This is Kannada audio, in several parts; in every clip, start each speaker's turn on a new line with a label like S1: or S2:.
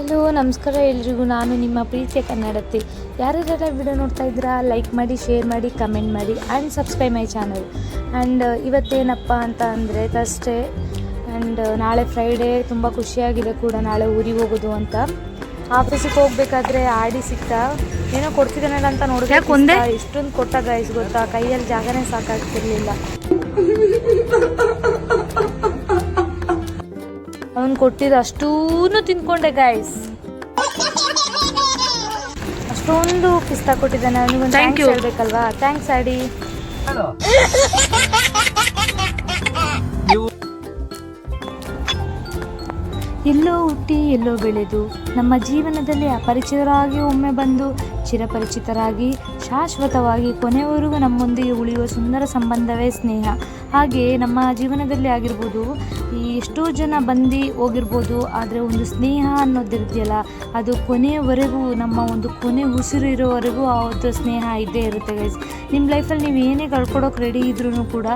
S1: ಹಲೋ ನಮಸ್ಕಾರ ಎಲ್ರಿಗೂ. ನಾನು ನಿಮ್ಮ ಪ್ರೀತಿಯ ಕನ್ನಡತಿ. ಯಾರ್ಯಾರೆಲ್ಲ ವಿಡಿಯೋ ನೋಡ್ತಾ ಇದ್ದೀರಾ ಲೈಕ್ ಮಾಡಿ, ಶೇರ್ ಮಾಡಿ, ಕಮೆಂಟ್ ಮಾಡಿ and subscribe my channel. And ಇವತ್ತೇನಪ್ಪ ಅಂತ ಅಂದರೆ ಥರ್ಸ್ಡೇ ಆ್ಯಂಡ್ ನಾಳೆ ಫ್ರೈಡೇ. ತುಂಬ ಖುಷಿಯಾಗಿದೆ ಕೂಡ ನಾಳೆ ಊರಿಗೆ ಹೋಗೋದು ಅಂತ. ಆಫೀಸಿಗೆ ಹೋಗ್ಬೇಕಾದ್ರೆ ಆಡಿ ಸಿಕ್ತಾ, ಏನೋ ಕೊಡ್ತಿದ್ದಾನಲ್ಲ ಅಂತ ನೋಡಿದ್ರೆ ಇಷ್ಟೊಂದು ಕೊಟ್ಟ ಗೈಸ್ ಗೊತ್ತಾ, ಕೈಯಲ್ಲಿ ಜಾಗನೇ ಸಾಕಾಗ್ತಿರ್ಲಿಲ್ಲ. ಅವನು ಕೊಟ್ಟಿದ್ದು ಅಷ್ಟೂನು ತಿನ್ಕೊಂಡೆ ಗೈಸ್. ಅಷ್ಟೊಂದು ಪಿಸ್ತಾ ಕೊಟ್ಟಿದ್ದಾನೆ. ಅವನಿಗೊಂದು ಥ್ಯಾಂಕ್ಸ್ ಹೇಳ್ಬೇಕಲ್ವಾ. ಥ್ಯಾಂಕ್ಸ್ ಆಡಿ. ಎಲ್ಲೋ ಹುಟ್ಟಿ ಎಲ್ಲೋ ಬೆಳೆದು ನಮ್ಮ ಜೀವನದಲ್ಲಿ ಅಪರಿಚಿತರಾಗಿ ಒಮ್ಮೆ ಬಂದು ಚಿರಪರಿಚಿತರಾಗಿ ಶಾಶ್ವತವಾಗಿ ಕೊನೆಯವರೆಗೂ ನಮ್ಮೊಂದಿಗೆ ಉಳಿಯುವ ಸುಂದರ ಸಂಬಂಧವೇ ಸ್ನೇಹ. ಹಾಗೆ ನಮ್ಮ ಜೀವನದಲ್ಲಿ ಆಗಿರ್ಬೋದು, ಈ ಎಷ್ಟೋ ಜನ ಬಂದು ಹೋಗಿರ್ಬೋದು, ಆದರೆ ಒಂದು ಸ್ನೇಹ ಅನ್ನೋದಿರುತ್ತಲ್ಲ, ಅದು ಕೊನೆಯವರೆಗೂ, ನಮ್ಮ ಒಂದು ಕೊನೆ ಉಸಿರು ಇರೋವರೆಗೂ ಅದು ಸ್ನೇಹ ಇದ್ದೇ ಇರುತ್ತೆ ಗೈಸ್. ನಿಮ್ಮ ಲೈಫಲ್ಲಿ ನೀವು ಏನೇ ಕಳ್ಕೊಡೋಕೆ ರೆಡಿ ಇದ್ರೂ ಕೂಡ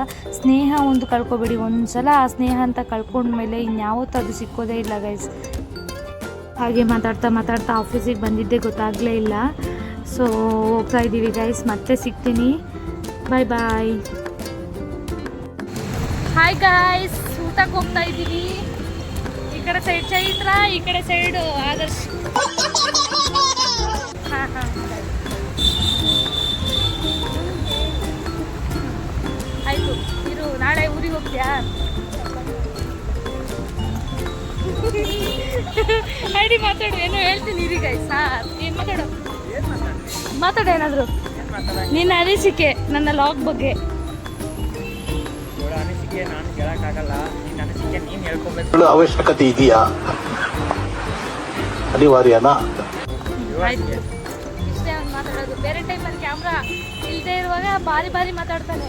S1: ಸ್ನೇಹ ಒಂದು ಕಳ್ಕೊಬೇಡಿ. ಒಂದು ಸಲ ಆ ಸ್ನೇಹ ಅಂತ ಕಳ್ಕೊಂಡ್ಮೇಲೆ ಇನ್ಯಾವತ್ತೂ ಅದು ಸಿಕ್ಕೋದೇ ಇಲ್ಲ ಗೈಸ್. ಹಾಗೆ ಮಾತಾಡ್ತಾ ಆಫೀಸಿಗೆ ಬಂದಿದ್ದೆ ಗೊತ್ತಾಗಲೇ ಇಲ್ಲ. ಸೊ ಹೋಗ್ತಾ ಇದ್ದೀವಿ ಗೈಸ್, ಮತ್ತೆ ಸಿಗ್ತೀನಿ. ಬಾಯ್ ಬಾಯ್. ಹಾಯ್ ಗಾಯ್ಸ್, ಊಟಕ್ಕೆ ಹೋಗ್ತಾ ಇದ್ದೀವಿ. ಈ ಕಡೆ ಸೈಡ್ ಚೈತ್ರ, ಈ ಕಡೆ ಸೈಡು ಆದರ್ಶ್. ಆಯಿತು ಇರು, ನಾಳೆ ಊರಿಗೆ ಹೋಗ್ತೀಯಾ? ಐಡಿ ಮಾತಾಡು, ಏನೋ ಹೇಳ್ತೀನಿ ಇರಿ ಗೈಸ್. ಏನು ಮಾತಾಡು ಏನಾದರೂ ನಿನ್ನ ಅನಿಸಿಕೆ ನನ್ನ ಲಾಗ್ ಬಗ್ಗೆ.
S2: ನಾನು ಕೇಳಕ್ಕಾಗಲ್ಲ, ನಿನ್ನ ಅನಿಸಿಕೆ ನೀನು ಹೇಳ್ಕೊಬೇಕು.
S3: ಅವಶ್ಯಕತೆ ಇದೆಯಾ, ಅನಿವಾರ್ಯನಾ?
S1: ಇಷ್ಟೇ ಅವ್ನು ಮಾತಾಡೋದು. ಬೇರೆ ಟೈಮಲ್ಲಿ ಕ್ಯಾಮ್ರಾ ಇಲ್ಲದೆ ಇರುವಾಗ ಬಾರಿ ಮಾತಾಡ್ತಾನೆ.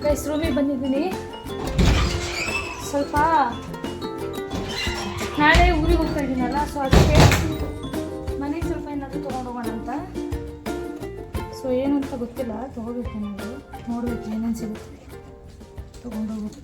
S1: ಗೈಸ್ ರೂಮಿಗೆ ಬಂದಿದ್ದೀನಿ. ಸ್ವಲ್ಪ ನಾಳೆ ಊರಿಗೆ ಹೋಗ್ತಾ ಇದ್ದೀನಲ್ಲ, ಸೊ ಅದಕ್ಕೆ ಮನೆಗೆ ಸ್ವಲ್ಪ ಏನಾದರೂ ತೊಗೊಂಡೋಗೋಣ ಅಂತ. ಸೊ ಏನು ಅಂತ ಗೊತ್ತಿಲ್ಲ, ತೊಗೋಬೇಕು. ನೋಡಬೇಕು ಏನೇನು ಸಿಗುತ್ತೆ ತೊಗೊಂಡೋಗ್ಬೇಕು.